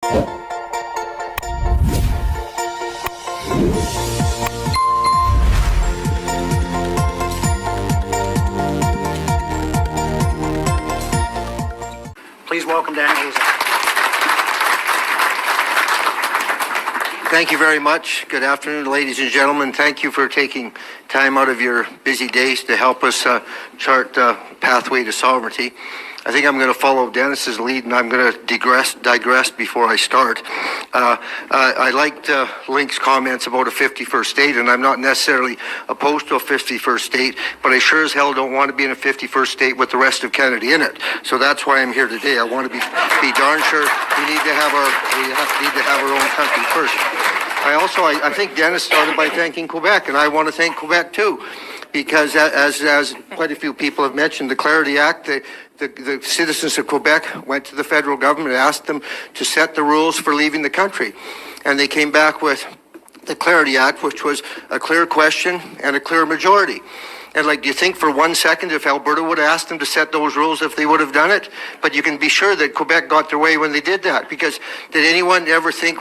Please welcome Dan Kozark. Thank you very much. Good afternoon, ladies and gentlemen. Thank you for taking time out of your busy days to help us chart a pathway to sovereignty. I think I'm going to follow Dennis's lead, and I'm going to digress before I start. I liked Link's comments about a 51st state, and I'm not necessarily opposed to a 51st state, but I sure as hell don't want to be in a 51st state with the rest of Canada in it. So that's why I'm here today. I want to be darn sure we need to have our own country first. I think Dennis started by thanking Quebec, and I want to thank Quebec too, because as quite a few people have mentioned, the Clarity Act, the citizens of Quebec went to the federal government and asked them to set the rules for leaving the country. And they came back with the Clarity Act, which was a clear question and a clear majority. And do you think for 1 second if Alberta would have asked them to set those rules, if they would have done it? But you can be sure that Quebec got their way when they did that. Because did anyone ever think,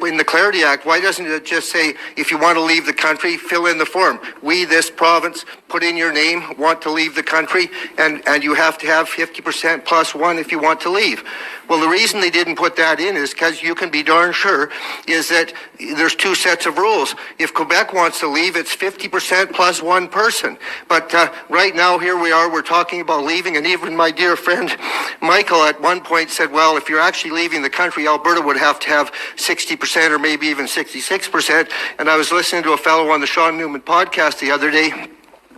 in the Clarity Act, why doesn't it just say, if you want to leave the country, fill in the form? We, this province, put in your name, want to leave the country, and you have to have 50% plus one if you want to leave. Well, the reason they didn't put that in is because you can be darn sure is that there's two sets of rules. If Quebec wants to leave, it's 50% plus one person. But right now, here we are, we're talking about leaving, and even my dear friend Michael at one point said, well, if you're actually leaving the country, Alberta would have to have 60% or maybe even 66%. And I was listening to a fellow on the Sean Newman podcast the other day,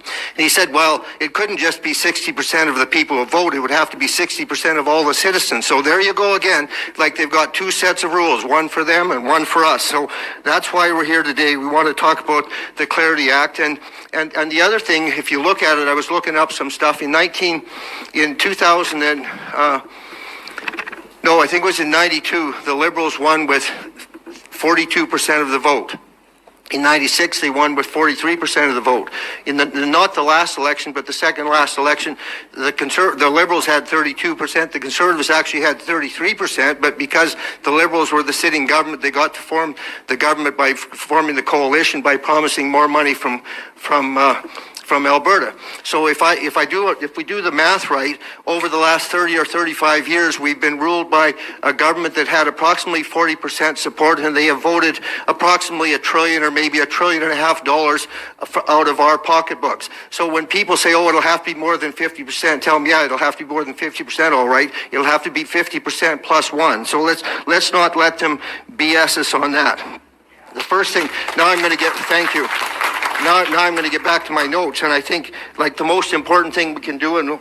and he said, well, it couldn't just be 60% of the people who vote. It would have to be 60% of all the citizens. So there you go again. They've got two sets of rules, one for them and one for us. So that's why we're here today. We want to talk about the Clarity Act. And the other thing, if you look at it, I was looking up some stuff. In 2000 and, no, I think it was in 92, the Liberals won with 42% of the vote. In 96, they won with 43% of the vote. In not the last election, but the second last election, the Liberals had 32%. The Conservatives actually had 33%, but because the Liberals were the sitting government, they got to form the government by forming the coalition by promising more money from Alberta. So if we do the math right, over the last 30 or 35 years, we've been ruled by a government that had approximately 40% support, and they have voted approximately $1 trillion or maybe $1.5 trillion out of our pocketbooks. So when people say, oh, it'll have to be more than 50%, tell them, yeah, it'll have to be more than 50%, all right. It'll have to be 50% plus one. So let's not let them BS us on that. The first thing, thank you. Now I'm going to get back to my notes, and I think the most important thing we can do, and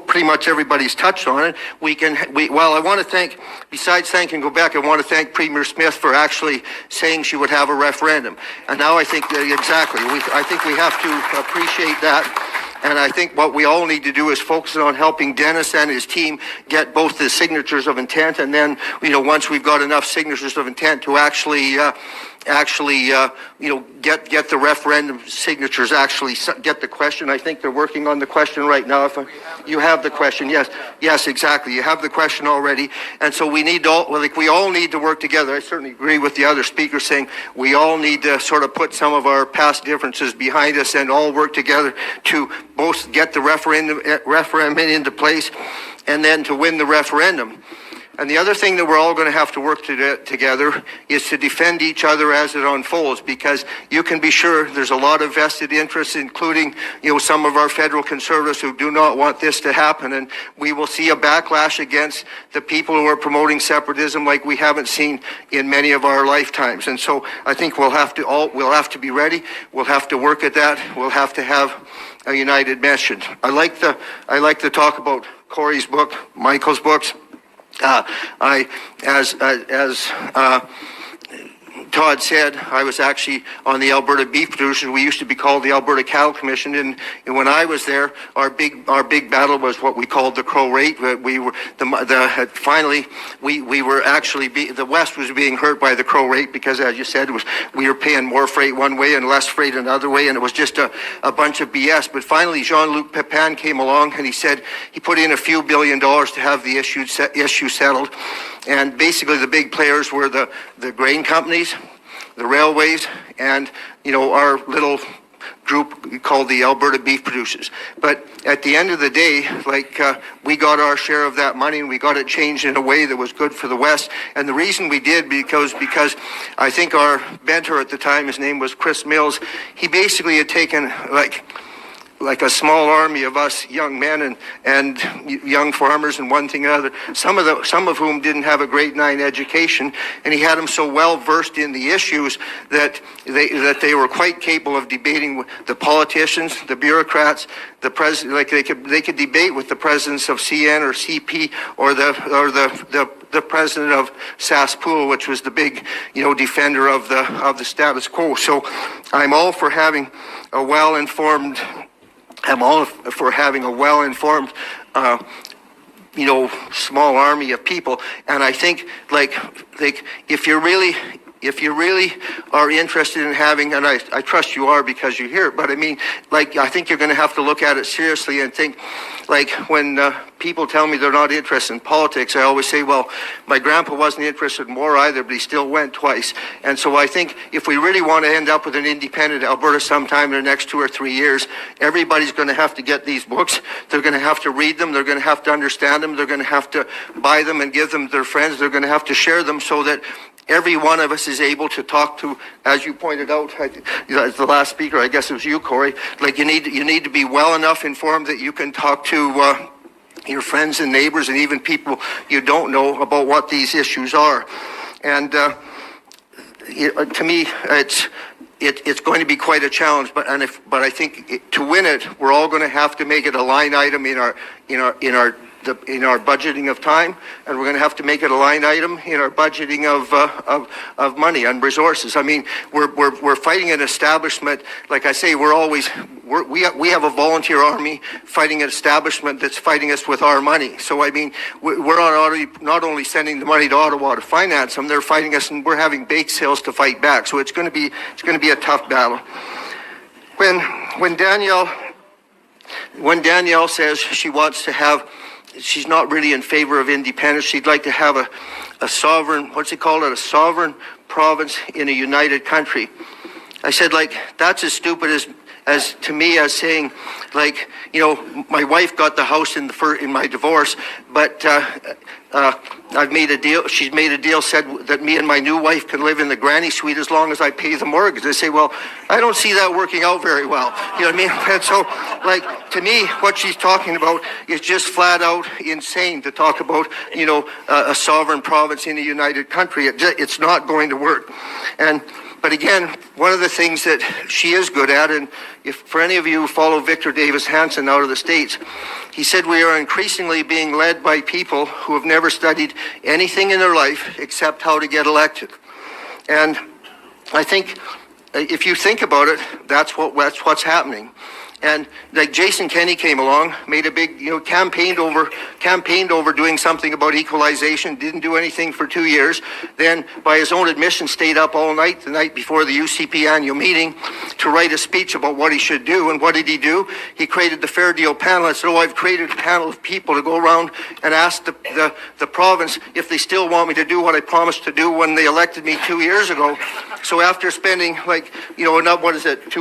pretty much everybody's touched on it, I want to thank, besides thanking Quebec, I want to thank Premier Smith for actually saying she would have a referendum. And now I think I think we have to appreciate that. And I think what we all need to do is focus on helping Dennis and his team get both the signatures of intent, and then, once we've got enough signatures of intent to actually get the referendum signatures, actually get the question. I think they're working on the question right now. You have the question, yes, exactly. You have the question already, and so we all need to work together. I certainly agree with the other speaker saying we all need to sort of put some of our past differences behind us and all work together to both get the referendum into place and then to win the referendum. And the other thing that we're all going to have to work together is to defend each other as it unfolds, because you can be sure there's a lot of vested interests, including, some of our federal Conservatives who do not want this to happen. And we will see a backlash against the people who are promoting separatism like we haven't seen in many of our lifetimes. And so I think we'll have to be ready. We'll have to work at that. We'll have to have a united message. I like to talk about Corey's book, Michael's books. Todd said, I was actually on the Alberta Beef Producers. We used to be called the Alberta Cattle Commission, and when I was there, our big battle was what we called the crow rate. We were finally we were actually the West was being hurt by the crow rate because, as you said, we were paying more freight one way and less freight another way, and it was just a bunch of BS. But finally, Jean-Luc Pepin came along, and he said he put in a few $1 billion to have the issue settled. And basically, the big players were the grain companies, the railways, and our little group called the Alberta Beef Producers. But at the end of the day, we got our share of that money, and we got it changed in a way that was good for the West. And the reason we did because I think our mentor at the time, his name was Chris Mills, he basically had taken like a small army of us young men and young farmers and one thing or other, some of whom didn't have a grade 9 education, and he had them so well versed in the issues that they were quite capable of debating with the politicians, the bureaucrats, the president. Like they could debate with the presidents of CN or CP or the president of SaskPool, which was the big defender of the status quo. So I'm all for having a well-informed small army of people. And I think if you really are interested in having, and I trust you are because you're here, but I mean, I think you're going to have to look at it seriously and think, when people tell me they're not interested in politics, I always say, well, my grandpa wasn't interested in war either, but he still went twice. And so I think if we really want to end up with an independent Alberta sometime in the next 2 or 3 years, everybody's going to have to get these books. They're going to have to read them. They're going to have to understand them. They're going to have to buy them and give them to their friends. They're going to have to share them so that every one of us is able to talk to, as you pointed out, as the last speaker, I guess it was you, Corey, you need to be well enough informed that you can talk to your friends and neighbors and even people you don't know about what these issues are. And to me, it's going to be quite a challenge. But I think to win it, we're all going to have to make it a line item in our budgeting of time, and we're going to have to make it a line item in our budgeting of money and resources. I mean, we're fighting an establishment. Like I say, we have a volunteer army fighting an establishment that's fighting us with our money. So I mean, we're not only sending the money to Ottawa to finance them, they're fighting us, and we're having bake sales to fight back. So it's going to be a tough battle. When Danielle says she wants to have, she's not really in favor of independence. She'd like to have a sovereign, what's he called it, a sovereign province in a united country. I said, that's as stupid as to me as saying, my wife got the house in my divorce, but I've made a deal. She's made a deal, said that me and my new wife can live in the granny suite as long as I pay the mortgage. They say, well, I don't see that working out very well. You know what I mean? And so, to me, what she's talking about is just flat out insane to talk about, a sovereign province in a united country. It's not going to work. But again, one of the things that she is good at, and if for any of you who follow Victor Davis Hanson out of the States, he said we are increasingly being led by people who have never studied anything in their life except how to get elected. And I think if you think about it, that's what's happening. And Jason Kenney came along, made a big, campaigned over doing something about equalization, didn't do anything for 2 years. Then, by his own admission, stayed up all night, the night before the UCP annual meeting, to write a speech about what he should do. And what did he do? He created the Fair Deal panel. I said, I've created a panel of people to go around and ask the province if they still want me to do what I promised to do when they elected me 2 years ago. So after spending 2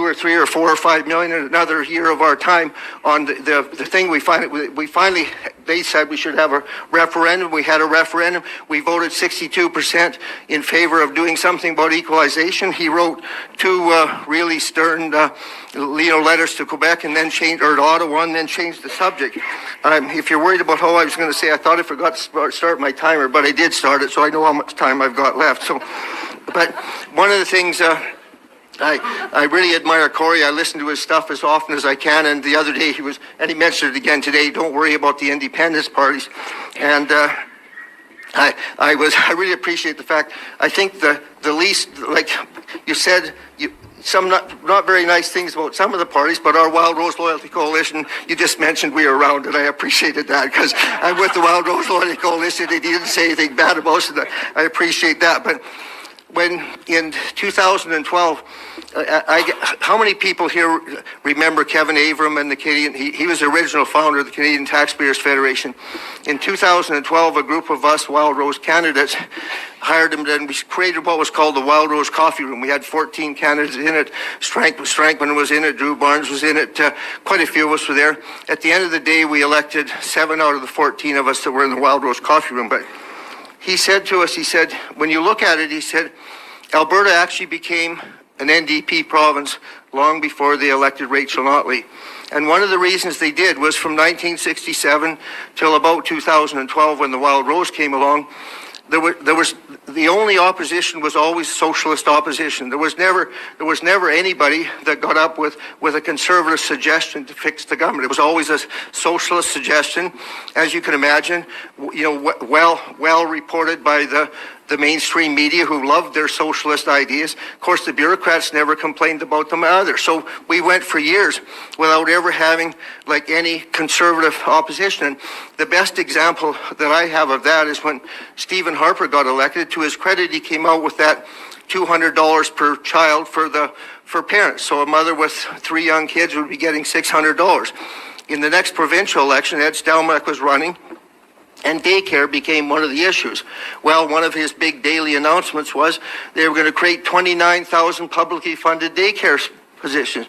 or 3 or 4 or 5 million in another year of our time on the thing, we finally, they said we should have a referendum. We had a referendum. We voted 62% in favor of doing something about equalization. He wrote 2 really stern letters to Quebec and then to Ottawa, and then changed the subject. If you're worried about how I was going to say, I thought I forgot to start my timer, but I did start it, so I know how much time I've got left. But one of the things I really admire Corey. I listen to his stuff as often as I can, and the other day he mentioned it again today, don't worry about the independence parties. And I really appreciate the fact. I think the least, like you said, some not very nice things about some of the parties, but our Wild Rose Loyalty Coalition, you just mentioned we were around, and I appreciated that because I'm with the Wild Rose Loyalty Coalition, and you didn't say anything bad about us, and I appreciate that. But when in 2012, how many people here remember Kevin Avram and the Canadian? He was the original founder of the Canadian Taxpayers Federation. In 2012, a group of us Wild Rose candidates hired him, and we created what was called the Wild Rose Coffee Room. We had 14 candidates in it. Strankman was in it. Drew Barnes was in it. Quite a few of us were there. At the end of the day, we elected 7 out of the 14 of us that were in the Wild Rose Coffee Room. But he said to us, he said, when you look at it, he said, Alberta actually became an NDP province long before they elected Rachel Notley. And one of the reasons they did was from 1967 till about 2012 when the Wild Rose came along, there was the only opposition was always socialist opposition. There was never anybody that got up with a conservative suggestion to fix the government. It was always a socialist suggestion, as you can imagine, well reported by the mainstream media who loved their socialist ideas. Of course, the bureaucrats never complained about them either. So we went for years without ever having like any conservative opposition. And the best example that I have of that is when Stephen Harper got elected. To his credit, he came out with that $200 per child for parents. So a mother with 3 young kids would be getting $600. In the next provincial election, Ed Stelmach was running, and daycare became one of the issues. Well, one of his big daily announcements was they were going to create 29,000 publicly funded daycare positions.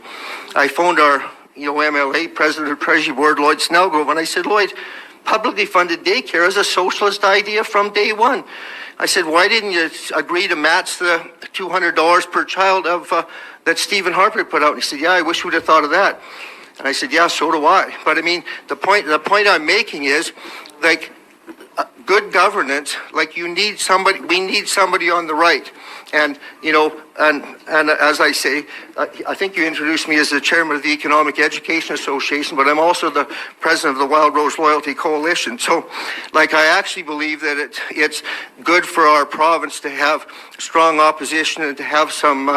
I phoned our MLA, President of Treasury Board, Lloyd Snellgrove, and I said, Lloyd, publicly funded daycare is a socialist idea from day one. I said, why didn't you agree to match the $200 per child that Stephen Harper put out? And he said, yeah, I wish we'd have thought of that. And I said, yeah, so do I. But I mean, the point I'm making is, like, good governance, like we need somebody on the right. And, and as I say, I think you introduced me as the chairman of the Economic Education Association, but I'm also the president of the Wild Rose Loyalty Coalition. So, like, I actually believe that it's good for our province to have strong opposition and to have some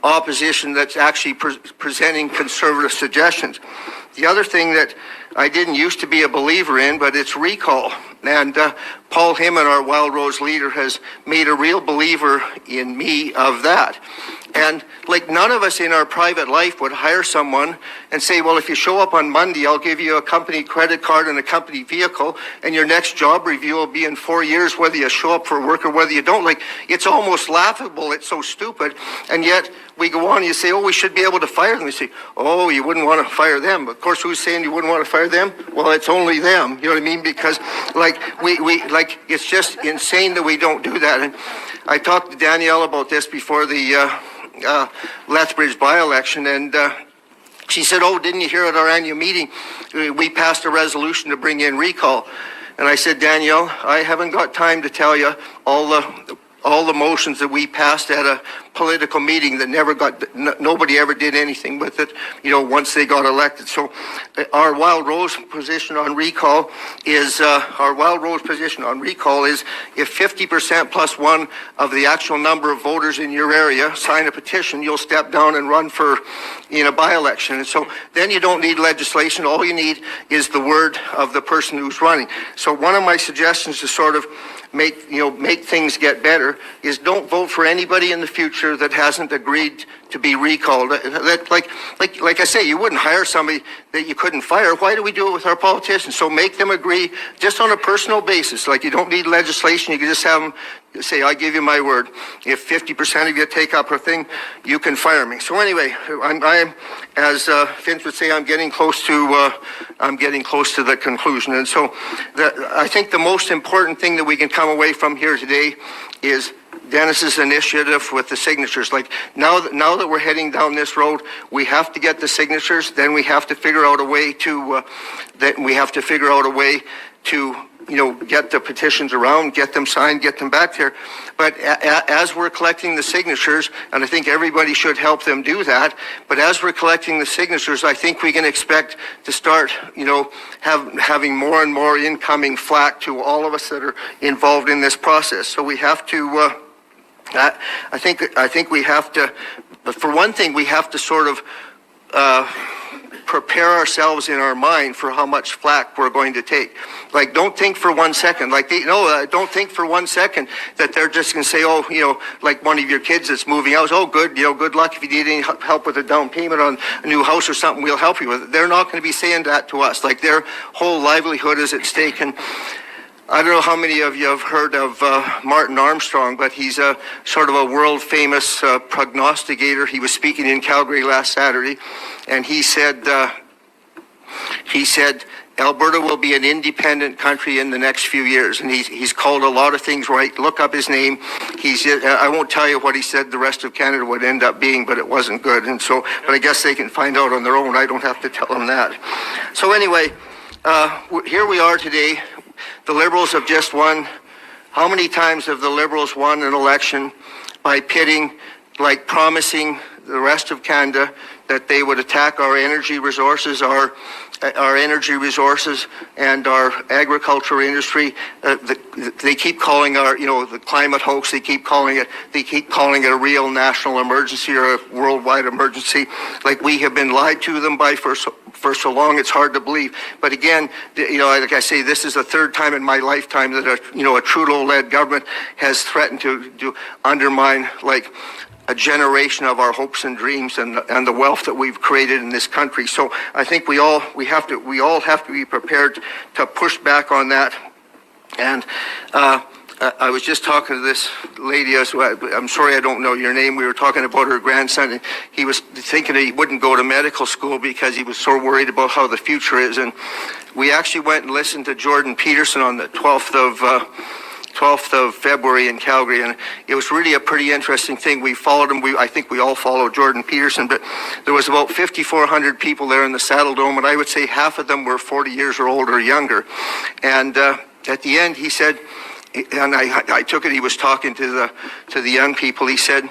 opposition that's actually presenting conservative suggestions. The other thing that I didn't used to be a believer in, but it's recall. And Paul Himon, our Wild Rose leader, has made a real believer in me of that. And like none of us in our private life would hire someone and say, well, if you show up on Monday, I'll give you a company credit card and a company vehicle, and your next job review will be in 4 years, whether you show up for work or whether you don't. Like, it's almost laughable. It's so stupid. And yet we go on and you say, oh, we should be able to fire them. You say, oh, you wouldn't want to fire them. But of course, who's saying you wouldn't want to fire them? Well, it's only them. You know what I mean? Because like it's just insane that we don't do that. And I talked to Danielle about this before the Lethbridge by-election, and she said, oh, didn't you hear at our annual meeting, we passed a resolution to bring in recall. And I said, Danielle, I haven't got time to tell you all the motions that we passed at a political meeting that nobody ever did anything with it, once they got elected. So our Wild Rose position on recall is, if 50% plus one of the actual number of voters in your area sign a petition, you'll step down and run in a by-election. And so then you don't need legislation. All you need is the word of the person who's running. So one of my suggestions to sort of make things get better is don't vote for anybody in the future that hasn't agreed to be recalled. Like I say, you wouldn't hire somebody that you couldn't fire. Why do we do it with our politicians? So make them agree just on a personal basis. Like, you don't need legislation. You can just have them say, I give you my word. If 50% of you take up a thing, you can fire me. So anyway, I'm as Vince would say, I'm getting close to the conclusion. And so I think the most important thing that we can come away from here today is Dennis's initiative with the signatures. Like, now that we're heading down this road, we have to get the signatures. Then we have to figure out a way to, get the petitions around, get them signed, get them back there. But as we're collecting the signatures, and I think everybody should help them do that, but as we're collecting the signatures, I think we can expect to start, having more and more incoming flack to all of us that are involved in this process. So we have to, I think we have to, but for one thing, we have to sort of prepare ourselves in our mind for how much flack we're going to take. Like, don't think for 1 second, don't think for 1 second that they're just going to say, oh, like one of your kids that's moving out, oh, good, good luck if you need any help with a down payment on a new house or something, we'll help you with it. They're not going to be saying that to us. Like, their whole livelihood is at stake. And I don't know how many of you have heard of Martin Armstrong, but he's a sort of a world famous prognosticator. He was speaking in Calgary last Saturday, and he said Alberta will be an independent country in the next few years, and he's called a lot of things right. Look up his name. I won't tell you what he said the rest of Canada would end up being, but it wasn't good. And so, but I guess they can find out on their own. I don't have to tell them that. So anyway, here we are today. The Liberals have just won. How many times have the Liberals won an election by pitting, like promising the rest of Canada that they would attack our energy resources, our energy resources and our agriculture industry? They keep calling the climate hoax. They keep calling it a real national emergency or a worldwide emergency. Like, we have been lied to them by for so long, it's hard to believe. But again, like I say, this is the third time in my lifetime that a Trudeau-led government has threatened to undermine, like, a generation of our hopes and dreams and the wealth that we've created in this country. So I think we all have to be prepared to push back on that. And I was just talking to this lady. I'm sorry I don't know your name. We were talking about her grandson, and he was thinking that he wouldn't go to medical school because he was so worried about how the future is. And we actually went and listened to Jordan Peterson on the 12th of February in Calgary, and it was really a pretty interesting thing. We followed him. I think we all followed Jordan Peterson, but there was about 5,400 people there in the Saddle Dome, and I would say half of them were 40 years or older or younger. And at the end, he said, and I took it he was talking to the young people. He said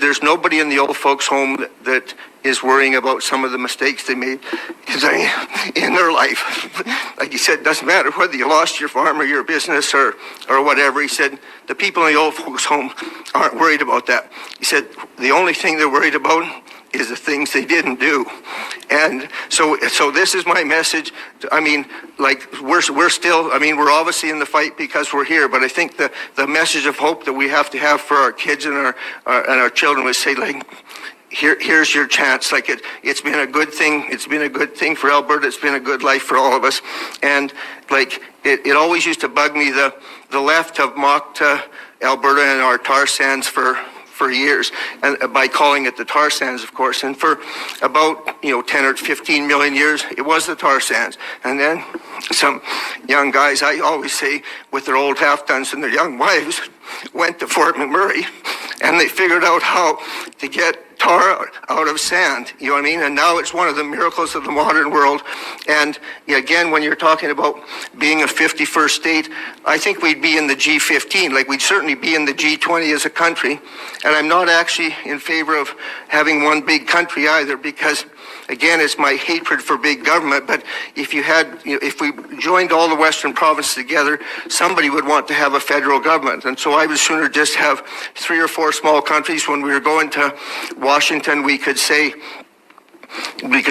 there's nobody in the old folks' home that is worrying about some of the mistakes they made in their life. Like he said, it doesn't matter whether you lost your farm or your business or whatever. He said the people in the old folks' home aren't worried about that. He said the only thing they're worried about is the things they didn't do. And so this is my message. I mean, like, we're still, I mean, we're obviously in the fight because we're here, but I think the message of hope that we have to have for our kids and our children was say, like, here's your chance. Like, it's been a good thing. It's been a good thing for Alberta. It's been a good life for all of us. And like, it always used to bug me. The left have mocked Alberta and our tar sands for years, and by calling it the tar sands, of course. And for about 10 or 15 million years, it was the tar sands. And then some young guys, I always say, with their old half-tons and their young wives, went to Fort McMurray, and they figured out how to get tar out of sand, you know what I mean? And now it's one of the miracles of the modern world. And again, when you're talking about being a 51st state, I think we'd be in the G15, like we'd certainly be in the G20 as a country. And I'm not actually in favor of having one big country either, because again, it's my hatred for big government. But if you had, if we joined all the Western provinces together, somebody would want to have a federal government. And so I would sooner just have 3 or 4 small countries. When we were going to Washington, we could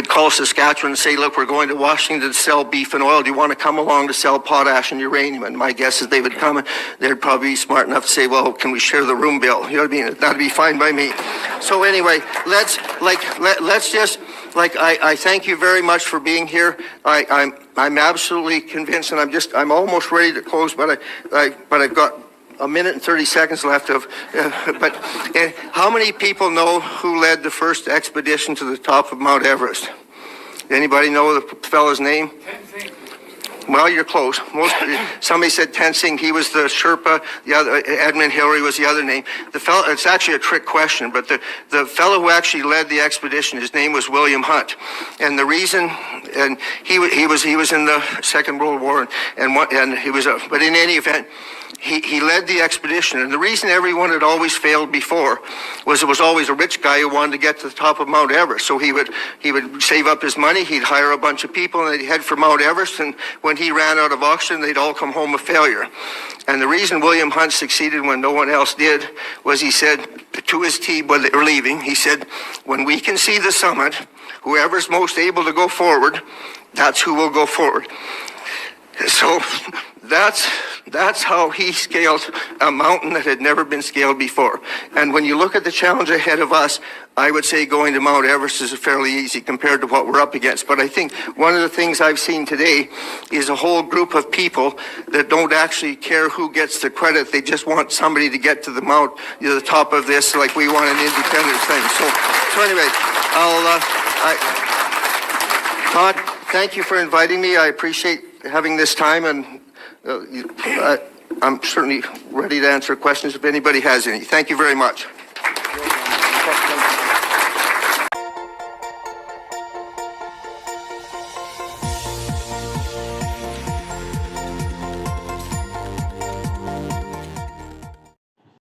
call Saskatchewan and say, look, we're going to Washington to sell beef and oil. Do you want to come along to sell potash and uranium? And my guess is they would come, and they'd probably be smart enough to say, well, can we share the room bill? You know what I mean? That'd be fine by me. So anyway, let's just, I thank you very much for being here. I'm absolutely convinced, and I'm almost ready to close, but I've got a minute and 30 seconds left of, but how many people know who led the first expedition to the top of Mount Everest? Anybody know the fellow's name? Well, you're close. Somebody said Tenzing, he was the Sherpa. The other, Edmund Hillary was the other name. The fellow, it's actually a trick question, but the fellow who actually led the expedition, his name was William Hunt. And the reason, and he was in the Second World War, and he was, but in any event, he led the expedition, and the reason everyone had always failed before was there was always a rich guy who wanted to get to the top of Mount Everest. So he would save up his money, he'd hire a bunch of people, and they'd head for Mount Everest, and when he ran out of oxygen, they'd all come home a failure. And the reason William Hunt succeeded when no one else did was he said to his team when they were leaving, he said, when we can see the summit, whoever's most able to go forward, that's who will go forward. So that's how he scaled a mountain that had never been scaled before. And when you look at the challenge ahead of us, I would say going to Mount Everest is fairly easy compared to what we're up against. But I think one of the things I've seen today is a whole group of people that don't actually care who gets the credit. They just want somebody to get to the the top of this, like we want an independence thing. So anyway, Todd, thank you for inviting me. I appreciate having this time, and I'm certainly ready to answer questions if anybody has any. Thank you very much.